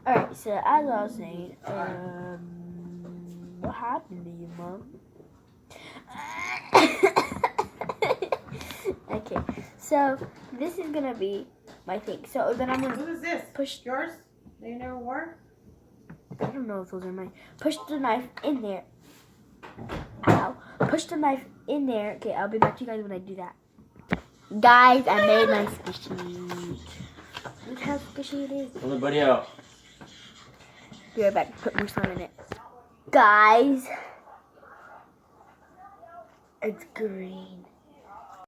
Alright, so as I was saying, what happened to you, Mom? Okay, so this is gonna be my thing. So then I'm gonna. Who is this? Push yours. That you never wore. I don't know if those are mine. Push the knife in there. Ow! Push the knife in there. Okay, I'll be back to you guys when I do that. Guys, I made my squishy. Look how squishy it is. Pull the buddy out. Be right back. Put more slime in it. Guys, it's green.